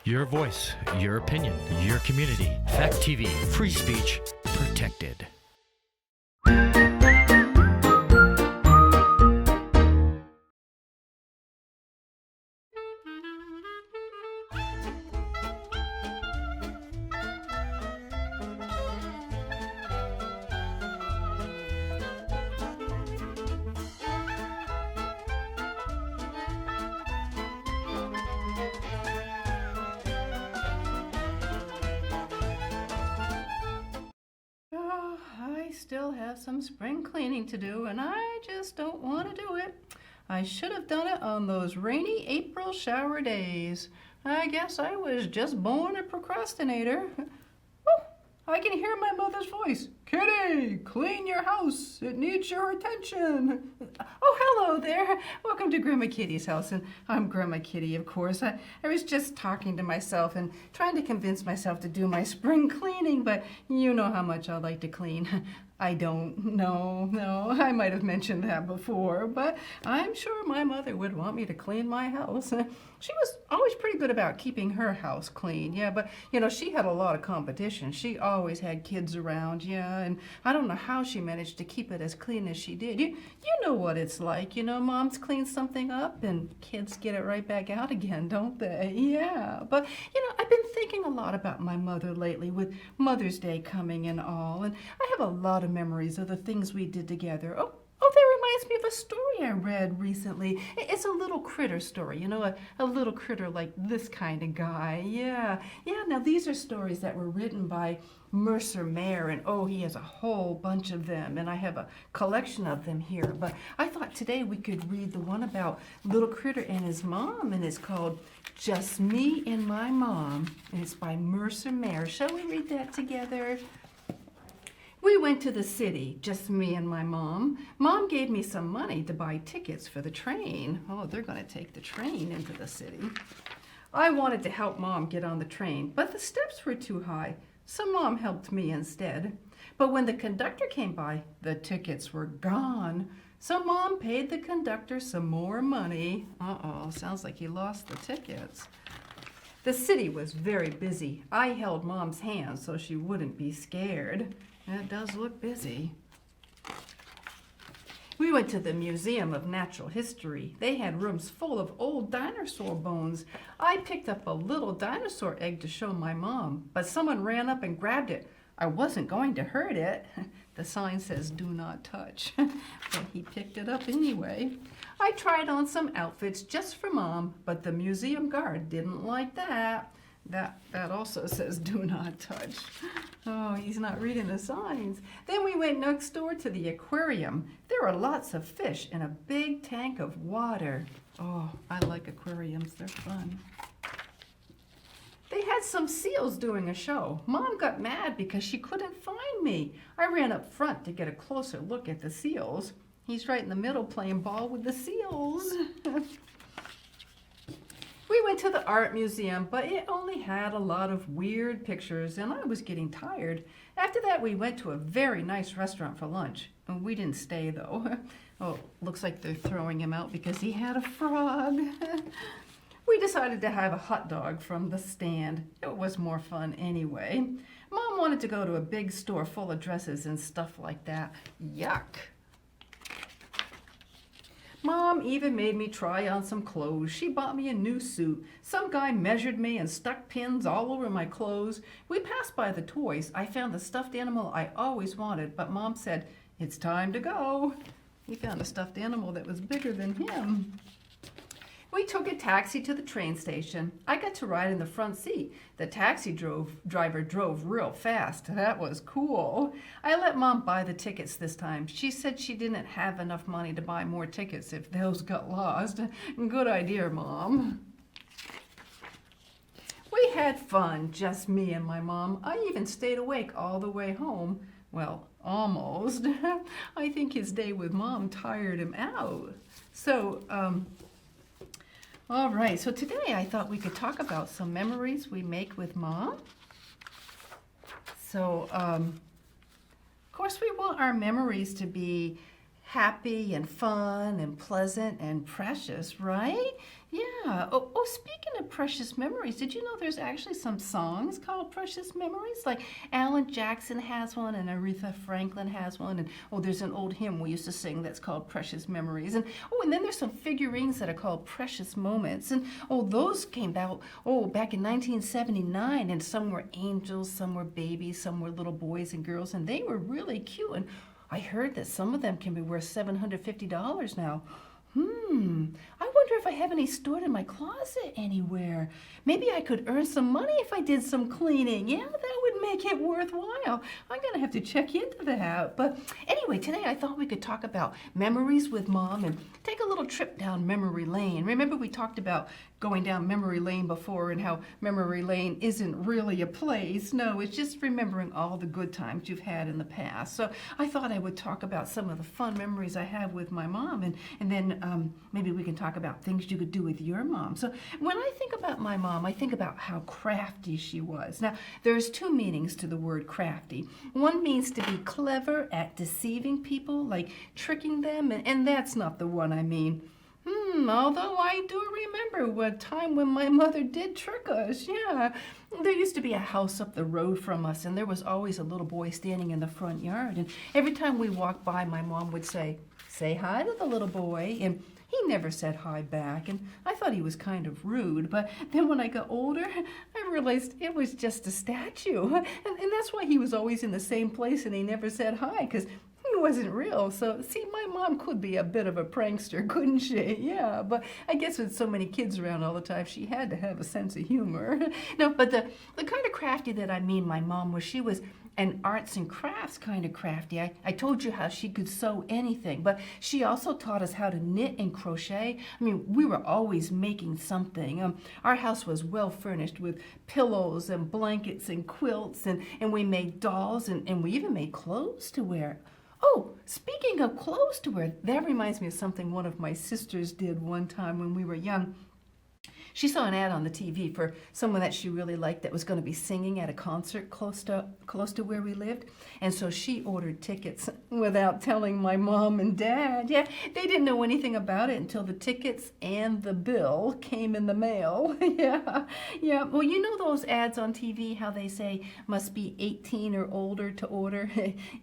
Your voice, your opinion, your community. Fact TV, free speech protected. I still have some spring cleaning to do, and I just don't want to do it. I should have done it on those rainy April shower days. I guess I was just born a procrastinator. Oh, I can hear my mother's voice. Kitty, clean your house. It needs your attention. Oh, hello there. Welcome to Grandma Kitty's house, and I'm Grandma Kitty, of course. I was just talking to myself and trying to convince myself to do my spring cleaning, but you know how much I like to clean. I don't know. No, I might have mentioned that before, but I'm sure my mother would want me to clean my house. She was always pretty good about keeping her house clean, yeah, but, you know, she had a lot of competition. She always had kids around, yeah, and I don't know how she managed to keep it as clean as she did. You know what it's like, you know, moms clean something up and kids get it right back out again, don't they? Yeah, but, you know, I've been thinking a lot about my mother lately with Mother's Day coming and all, and I have a lot of memories of the things we did together. Oh, that reminds me of a story I read recently. It's a little critter story, you know, a little critter like this kind of guy. Yeah, now these are stories that were written by Mercer Mayer, and oh, he has a whole bunch of them, and I have a collection of them here. But I thought today we could read the one about Little Critter and his mom, and it's called Just Me and My Mom, and it's by Mercer Mayer. Shall we read that together? We went to the city, just me and my mom. Mom gave me some money to buy tickets for the train. Oh, they're going to take the train into the city. I wanted to help Mom get on the train, but the steps were too high, so Mom helped me instead. But when the conductor came by, the tickets were gone. So Mom paid the conductor some more money. Uh-oh, sounds like he lost the tickets. The city was very busy. I held Mom's hand so she wouldn't be scared. It does look busy. We went to the Museum of Natural History. They had rooms full of old dinosaur bones. I picked up a little dinosaur egg to show my mom, but someone ran up and grabbed it. I wasn't going to hurt it. The sign says, "Do not touch." But he picked it up anyway. I tried on some outfits just for Mom, but the museum guard didn't like that. That also says, "Do not touch." Oh, he's not reading the signs. Then we went next door to the aquarium. There were lots of fish in a big tank of water. Oh, I like aquariums. They're fun. They had some seals doing a show. Mom got mad because she couldn't find me. I ran up front to get a closer look at the seals. He's right in the middle playing ball with the seals. We went to the art museum, but it only had a lot of weird pictures, and I was getting tired. After that, we went to a very nice restaurant for lunch. We didn't stay, though. Oh, looks like they're throwing him out because he had a frog. We decided to have a hot dog from the stand. It was more fun anyway. Mom wanted to go to a big store full of dresses and stuff like that. Yuck. Mom even made me try on some clothes. She bought me a new suit. Some guy measured me and stuck pins all over my clothes. We passed by the toys. I found the stuffed animal I always wanted, but Mom said, "It's time to go." He found a stuffed animal that was bigger than him. We took a taxi to the train station. I got to ride in the front seat. The taxi driver drove real fast. That was cool. I let Mom buy the tickets this time. She said she didn't have enough money to buy more tickets if those got lost. Good idea, Mom. We had fun, just me and my mom. I even stayed awake all the way home. Well, almost. I think his day with Mom tired him out. All right, so today I thought we could talk about some memories we make with Mom. So, of course, we want our memories to be happy and fun and pleasant and precious, right? Yeah. Speaking of precious memories, did you know there's actually some songs called Precious Memories? Like Alan Jackson has one and Aretha Franklin has one. And there's an old hymn we used to sing that's called Precious Memories. And then there's some figurines that are called Precious Moments. And those came out back in 1979, and some were angels, some were babies, some were little boys and girls, and they were really cute. And I heard that some of them can be worth $750 now. I wonder if I have any stored in my closet anywhere. Maybe I could earn some money if I did some cleaning. Yeah, that would make it worthwhile. I'm going to have to check into that. But anyway, today I thought we could talk about memories with Mom and take a little trip down memory lane. Remember we talked about going down memory lane before and how memory lane isn't really a place. No, it's just remembering all the good times you've had in the past. So I thought I would talk about some of the fun memories I have with my mom, and then maybe we can talk about things you could do with your mom. So when I think about my mom, I think about how crafty she was. Now, there's two meanings to the word crafty. One means to be clever at deceiving people, like tricking them, and that's not the one I mean. Although I do remember a time when my mother did trick us, yeah. There used to be a house up the road from us, and there was always a little boy standing in the front yard. And every time we walked by, my mom would say hi to the little boy. And he never said hi back, and I thought he was kind of rude. But then when I got older, I realized it was just a statue. And that's why he was always in the same place, and he never said hi, because he wasn't real. So, see, my mom could be a bit of a prankster, couldn't she? Yeah, but I guess with so many kids around all the time, she had to have a sense of humor. No, but the kind of crafty that I mean my mom was, she was an arts and crafts kind of crafty. I told you how she could sew anything, but she also taught us how to knit and crochet. I mean, we were always making something. Our house was well furnished with pillows and blankets and quilts, and we made dolls, and we even made clothes to wear. Oh, speaking of clothes to wear, that reminds me of something one of my sisters did one time when we were young. She saw an ad on the TV for someone that she really liked that was going to be singing at a concert close to where we lived. And so she ordered tickets without telling my mom and dad. Yeah, they didn't know anything about it until the tickets and the bill came in the mail. Yeah. Well, you know those ads on TV, how they say must be 18 or older to order?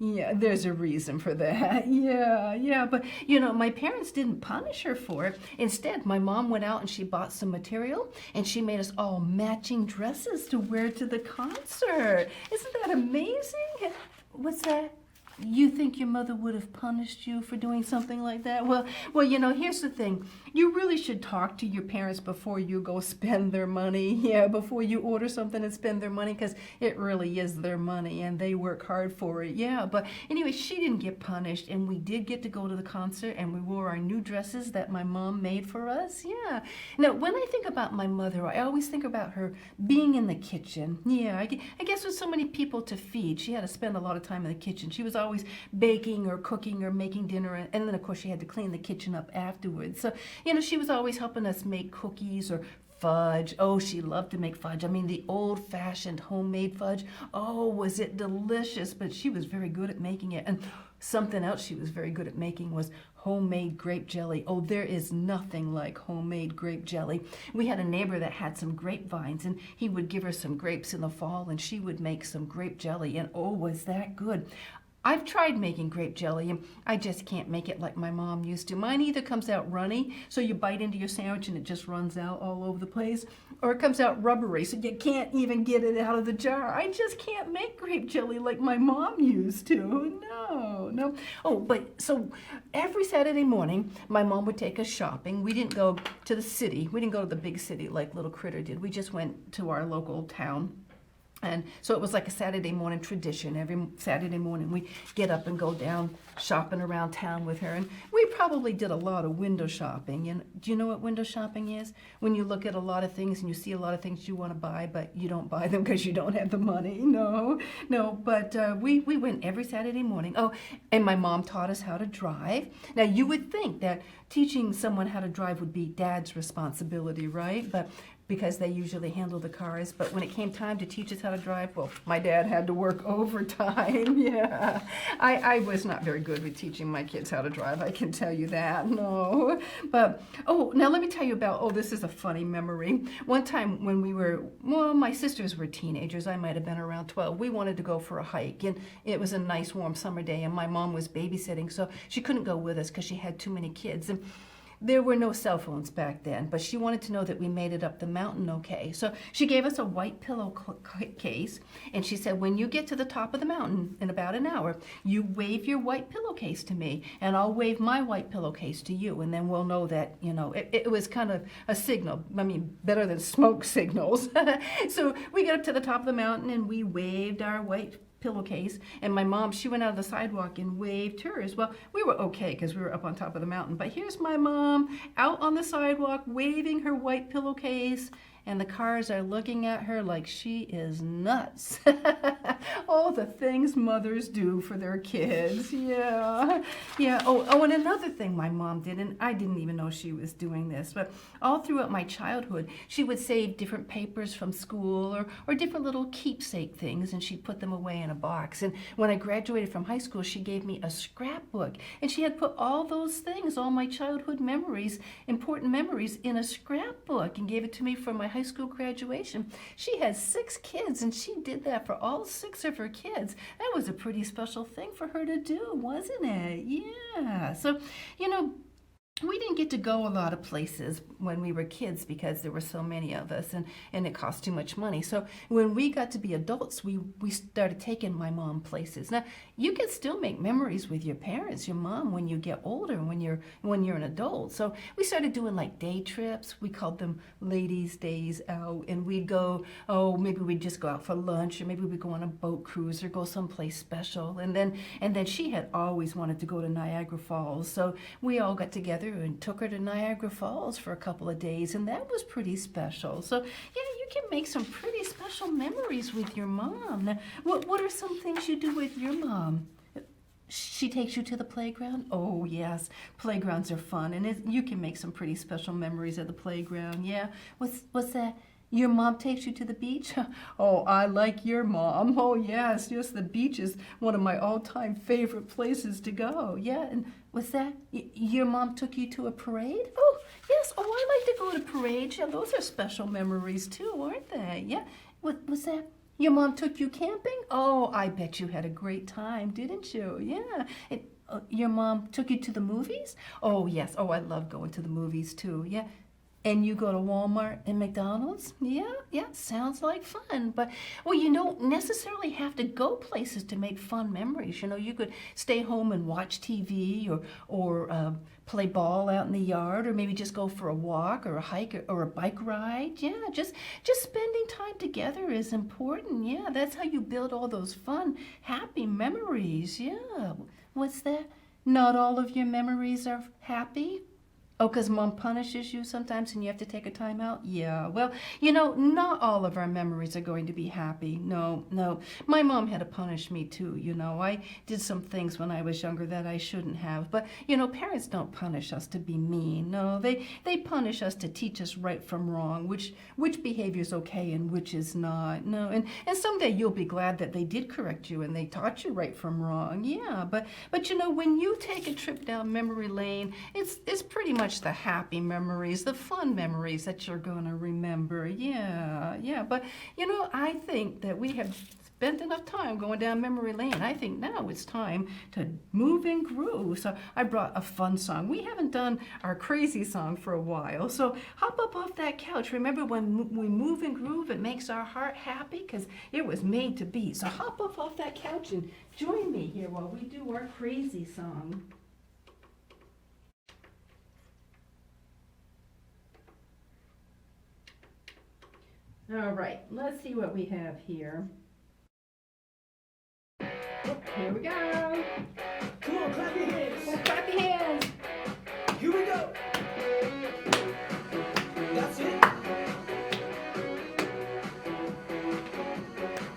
Yeah, there's a reason for that. Yeah. But, my parents didn't punish her for it. Instead, my mom went out and she bought some material, and she made us all matching dresses to wear to the concert. Isn't that amazing? What's that? You think your mother would have punished you for doing something like that? Well, here's the thing. You really should talk to your parents before you go spend their money. Yeah, before you order something and spend their money, because it really is their money and they work hard for it. Yeah, but anyway, she didn't get punished, and we did get to go to the concert, and we wore our new dresses that my mom made for us. Yeah. Now, when I think about my mother, I always think about her being in the kitchen. Yeah, I guess with so many people to feed, she had to spend a lot of time in the kitchen. She was always baking or cooking or making dinner, and then of course she had to clean the kitchen up afterwards. So she was always helping us make cookies or fudge. Oh, she loved to make fudge. I mean, the old-fashioned homemade fudge. Oh, was it delicious? But she was very good at making it. And something else she was very good at making was homemade grape jelly. Oh, there is nothing like homemade grape jelly. We had a neighbor that had some grapevines, and he would give her some grapes in the fall, and she would make some grape jelly, and oh, was that good. I've tried making grape jelly, and I just can't make it like my mom used to. Mine either comes out runny, so you bite into your sandwich and it just runs out all over the place, or it comes out rubbery, so you can't even get it out of the jar. I just can't make grape jelly like my mom used to. No. Oh, but so every Saturday morning, my mom would take us shopping. We didn't go to the city. We didn't go to the big city like little Critter did. We just went to our local town. And so it was like a Saturday morning tradition. Every Saturday morning we get up and go down shopping around town with her. And we probably did a lot of window shopping. And do you know what window shopping is? When you look at a lot of things and you see a lot of things you want to buy, but you don't buy them because you don't have the money. No. But we went every Saturday morning. Oh, and my mom taught us how to drive. Now, you would think that teaching someone how to drive would be Dad's responsibility, right? But because they usually handle the cars. But when it came time to teach us how to drive, well, my dad had to work overtime. Yeah, I was not very good with teaching my kids how to drive, I can tell you that, no. But, oh, now let me tell you about, oh, this is a funny memory. One time when we were, well, my sisters were teenagers, I might have been around 12, we wanted to go for a hike, and it was a nice warm summer day, and my mom was babysitting, so she couldn't go with us because she had too many kids. And there were no cell phones back then, but she wanted to know that we made it up the mountain okay. So she gave us a white pillowcase, and she said, when you get to the top of the mountain in about an hour, you wave your white pillowcase to me, and I'll wave my white pillowcase to you, and then we'll know that, you know, it was kind of a signal. I mean, better than smoke signals. So we got up to the top of the mountain, and we waved our white pillowcase, and my mom, she went out of the sidewalk and waved hers. Well, we were okay because we were up on top of the mountain, but here's my mom out on the sidewalk waving her white pillowcase, and the cars are looking at her like she is nuts. All the things mothers do for their kids. Yeah. Oh, and another thing my mom did, and I didn't even know she was doing this, but all throughout my childhood, she would save different papers from school or different little keepsake things, and she'd put them away in a box. And when I graduated from high school, she gave me a scrapbook, and she had put all those things, all my childhood memories, important memories, in a scrapbook, and gave it to me for my high school graduation. She had 6 kids, and she did that for all 6 of her kids. That was a pretty special thing for her to do, wasn't it? Yeah. So, you know, we didn't get to go a lot of places when we were kids because there were so many of us, and it cost too much money. So when we got to be adults, we started taking my mom places. Now, you can still make memories with your parents, your mom, when you get older, when you're an adult. So we started doing like day trips. We called them ladies' days out, and we'd go, oh, maybe we'd just go out for lunch, or maybe we'd go on a boat cruise or go someplace special. And then she had always wanted to go to Niagara Falls. So we all got together and took her to Niagara Falls for a couple of days, and that was pretty special. So yeah, you can make some pretty special memories with your mom. Now, what are some things you do with your mom? She takes you to the playground? Oh yes, playgrounds are fun, and you can make some pretty special memories at the playground. Yeah, what's that? Your mom takes you to the beach? Oh, I like your mom. Oh yes, the beach is one of my all-time favorite places to go. Yeah, and what's that? Your mom took you to a parade? Oh yes, oh, I like to go to parades. Yeah, those are special memories too, aren't they? Yeah, what's that? Your mom took you camping? Oh, I bet you had a great time, didn't you? Yeah. Your mom took you to the movies? Oh yes, oh, I love going to the movies too. Yeah. And you go to Walmart and McDonald's? Yeah, sounds like fun. But, well, you don't necessarily have to go places to make fun memories. You know, you could stay home and watch TV or play ball out in the yard, or maybe just go for a walk or a hike or a bike ride. Yeah, just spending time together is important. Yeah, that's how you build all those fun, happy memories. Yeah. What's that? Not all of your memories are happy? Oh, because mom punishes you sometimes and you have to take a time out? Yeah, well, you know, not all of our memories are going to be happy. No. My mom had to punish me too, you know. I did some things when I was younger that I shouldn't have. But, you know, parents don't punish us to be mean. No, they punish us to teach us right from wrong, which behavior is okay and which is not. No, and someday you'll be glad that they did correct you and they taught you right from wrong. Yeah, but you know, when you take a trip down memory lane, it's pretty much the happy memories, the fun memories that you're going to remember. Yeah. But, you know, I think that we have spent enough time going down memory lane. I think now it's time to move and groove. So I brought a fun song. We haven't done our crazy song for a while. So hop up off that couch. Remember when we move and groove, it makes our heart happy because it was made to be. So hop up off that couch and join me here while we do our crazy song. All right, let's see what we have here. Oh, here we go. Come on, clap your hands. Well, clap your hands. Here we go. That's it.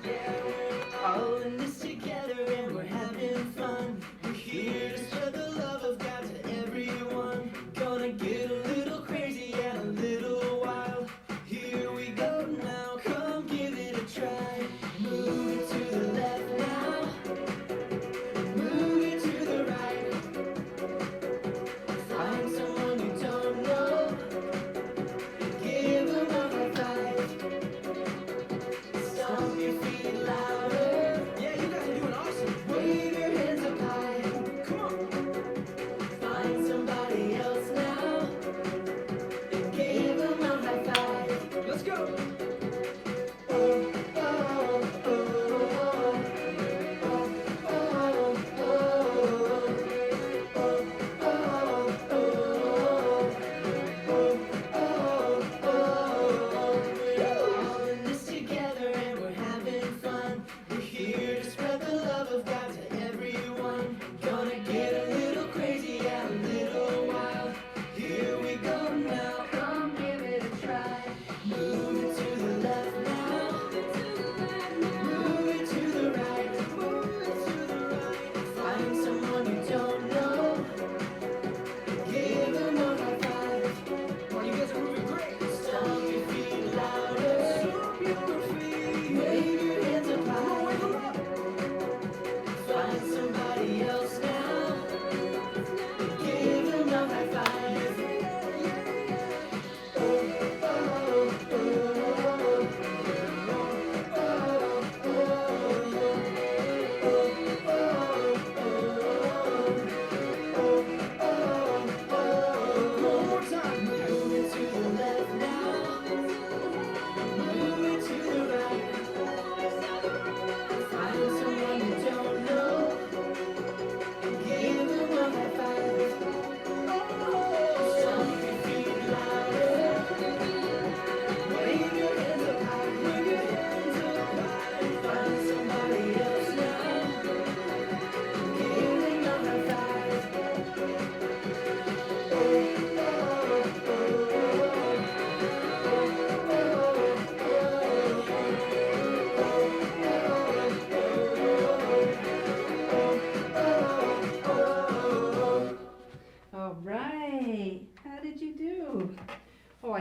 Yeah, we're all in this together and we're having fun. We're here to spread the love of God to everyone. Gonna get a little crazy and a little wild. Here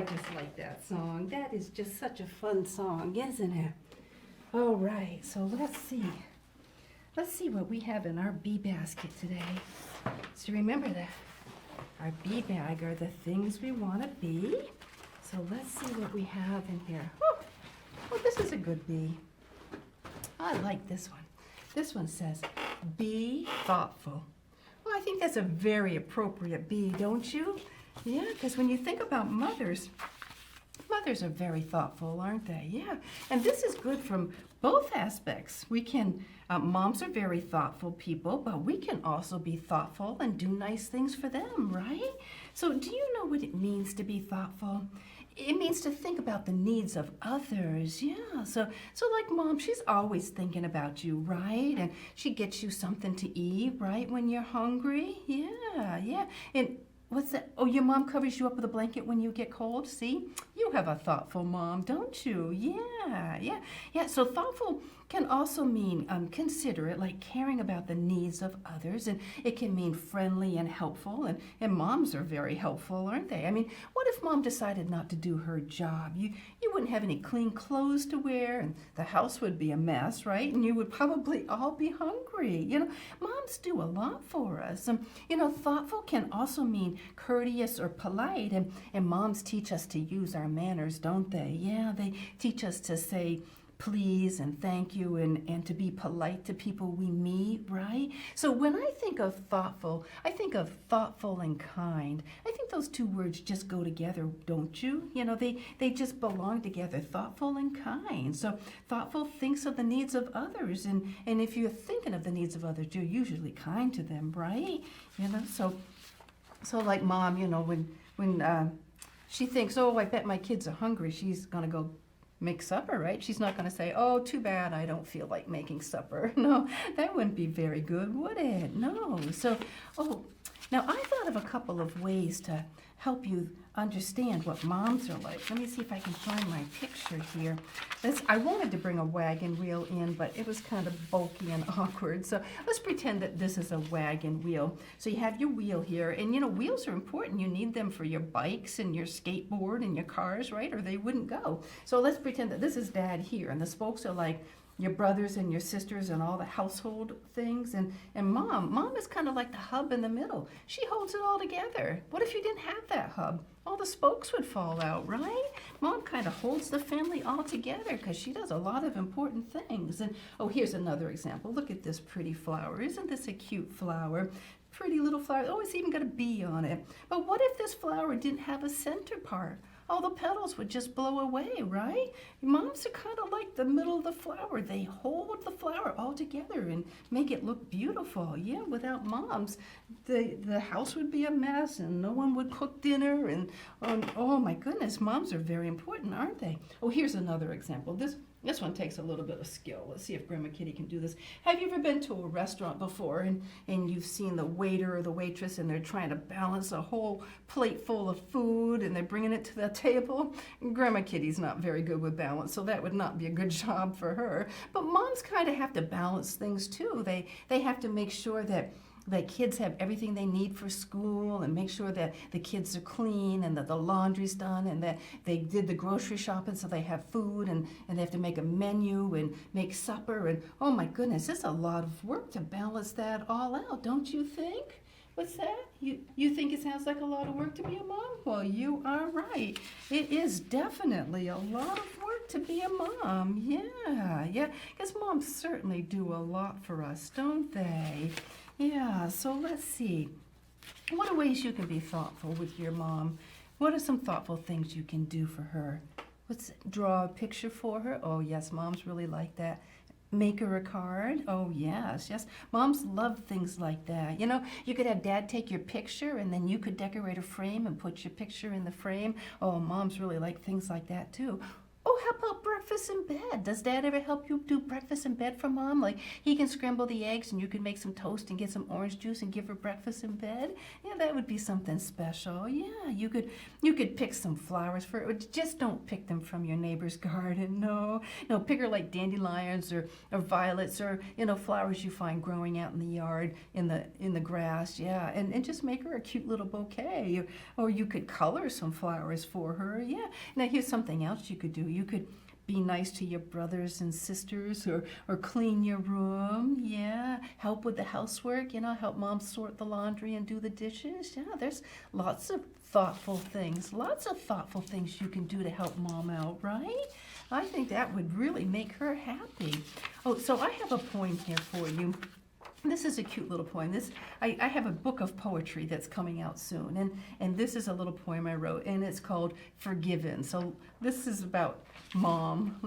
just like that song. That is just such a fun song, isn't it? All right, so let's see. Let's see what we have in our bee basket today. So remember that our bee bag are the things we want to be. So let's see what we have in here. Oh, this is a good bee. I like this one. This one says, be thoughtful. Well, I think that's a very appropriate bee, don't you? Yeah, because when you think about mothers, mothers are very thoughtful, aren't they? Yeah, and this is good from both aspects. We can, moms are very thoughtful people, but we can also be thoughtful and do nice things for them, right? So do you know what it means to be thoughtful? It means to think about the needs of others, yeah. So like mom, she's always thinking about you, right? And she gets you something to eat, right, when you're hungry? Yeah. And what's that? Oh, your mom covers you up with a blanket when you get cold, see? You have a thoughtful mom, don't you? Yeah. So thoughtful can also mean considerate, like caring about the needs of others, and it can mean friendly and helpful, and moms are very helpful, aren't they? I mean, what if mom decided not to do her job? You wouldn't have any clean clothes to wear, and the house would be a mess, right? And you would probably all be hungry. You know, moms do a lot for us. Thoughtful can also mean courteous or polite, and moms teach us to use our manners, don't they? Yeah, they teach us to say please and thank you and to be polite to people we meet, right? So when I think of thoughtful, I think of thoughtful and kind. I think those two words just go together, don't you? They just belong together, thoughtful and kind. So thoughtful thinks of the needs of others, and if you're thinking of the needs of others, you're usually kind to them, right? So like mom, when she thinks, oh, I bet my kids are hungry, she's gonna go make supper, right? She's not going to say, oh, too bad, I don't feel like making supper. No, that wouldn't be very good, would it? No. So, now I thought of a couple of ways to help you understand what moms are like. Let me see if I can find my picture here. I wanted to bring a wagon wheel in, but it was kind of bulky and awkward. So let's pretend that this is a wagon wheel. So you have your wheel here, and wheels are important. You need them for your bikes and your skateboard and your cars, right? Or they wouldn't go. So let's pretend that this is Dad here, and the spokes are like your brothers and your sisters and all the household things, and mom is kind of like the hub in the middle. She holds it all together. What if you didn't have that hub? All the spokes would fall out, right? Mom kind of holds the family all together because she does a lot of important things. And here's another example. Look at this pretty flower. Isn't this a cute flower? Pretty little flower. Oh, it's even got a bee on it. But what if this flower didn't have a center part? All the petals would just blow away, right? Moms are kind of like the middle of the flower. They hold the flower all together and make it look beautiful. Yeah, without moms, the house would be a mess and no one would cook dinner. And oh my goodness, moms are very important, aren't they? Oh, here's another example. This one takes a little bit of skill. Let's see if Grandma Kitty can do this. Have you ever been to a restaurant before and you've seen the waiter or the waitress and they're trying to balance a whole plate full of food and they're bringing it to the table? Grandma Kitty's not very good with balance, so that would not be a good job for her. But moms kind of have to balance things too. They have to make sure that kids have everything they need for school and make sure that the kids are clean and that the laundry's done and that they did the grocery shopping so they have food and they have to make a menu and make supper. And oh my goodness, it's a lot of work to balance that all out, don't you think? What's that? You think it sounds like a lot of work to be a mom? Well, you are right. It is definitely a lot of work to be a mom. Yeah. Because moms certainly do a lot for us, don't they? Yeah, so let's see. What are ways you can be thoughtful with your mom? What are some thoughtful things you can do for her? Draw a picture for her? Oh, yes, moms really like that. Make her a card? Oh, yes. Moms love things like that. You could have Dad take your picture and then you could decorate a frame and put your picture in the frame. Oh, moms really like things like that too. Oh, how about breakfast in bed? Does Dad ever help you do breakfast in bed for Mom? Like he can scramble the eggs and you can make some toast and get some orange juice and give her breakfast in bed. Yeah, that would be something special. Yeah, you could pick some flowers for her. Just don't pick them from your neighbor's garden. No, pick her like dandelions or violets or flowers you find growing out in the yard in the grass. Yeah, and just make her a cute little bouquet. Or you could color some flowers for her. Yeah. Now here's something else you could do. You could be nice to your brothers and sisters or clean your room. Yeah. Help with the housework. Help Mom sort the laundry and do the dishes. Yeah, there's lots of thoughtful things. Lots of thoughtful things you can do to help Mom out, right? I think that would really make her happy. Oh, so I have a poem here for you. This is a cute little poem. I have a book of poetry that's coming out soon, and this is a little poem I wrote, and it's called Forgiven. So this is about Mom.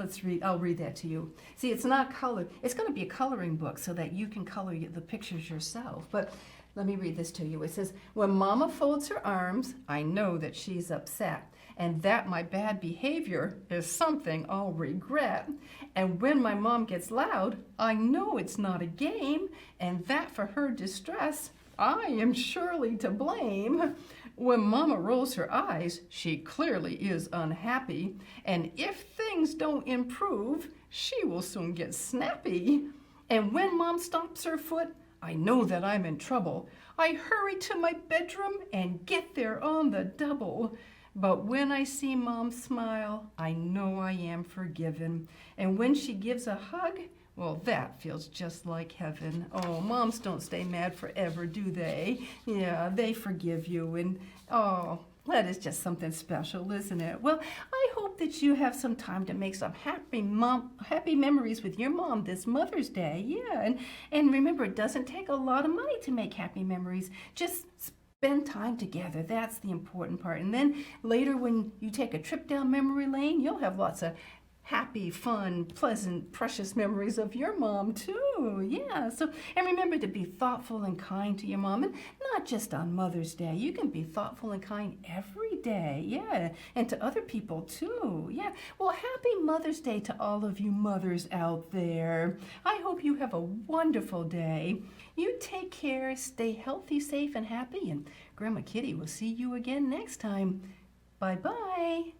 I'll read that to you. See, it's not colored. It's going to be a coloring book so that you can color the pictures yourself. But let me read this to you. It says, when Mama folds her arms, I know that she's upset, and that my bad behavior is something I'll regret. And when my mom gets loud, I know it's not a game, and that for her distress, I am surely to blame. When Mama rolls her eyes, she clearly is unhappy, and if things don't improve, she will soon get snappy. And when Mom stomps her foot, I know that I'm in trouble. I hurry to my bedroom and get there on the double. But when I see Mom smile, I know I am forgiven. And when she gives a hug, well, that feels just like heaven. Oh, moms don't stay mad forever, do they? Yeah, they forgive you. And oh, that is just something special, isn't it? Well, I hope that you have some time to make some happy memories with your mom this Mother's Day. Yeah, and remember, it doesn't take a lot of money to make happy memories. Just spend time together. That's the important part. And then later when you take a trip down memory lane, you'll have lots of happy, fun, pleasant, precious memories of your mom too. Yeah. So, and remember to be thoughtful and kind to your mom, and not just on Mother's Day. You can be thoughtful and kind every day. Yeah. And to other people too. Yeah. Well, happy Mother's Day to all of you mothers out there. I hope you have a wonderful day. You take care, stay healthy, safe, and happy, and Grandma Kitty will see you again next time. Bye-bye.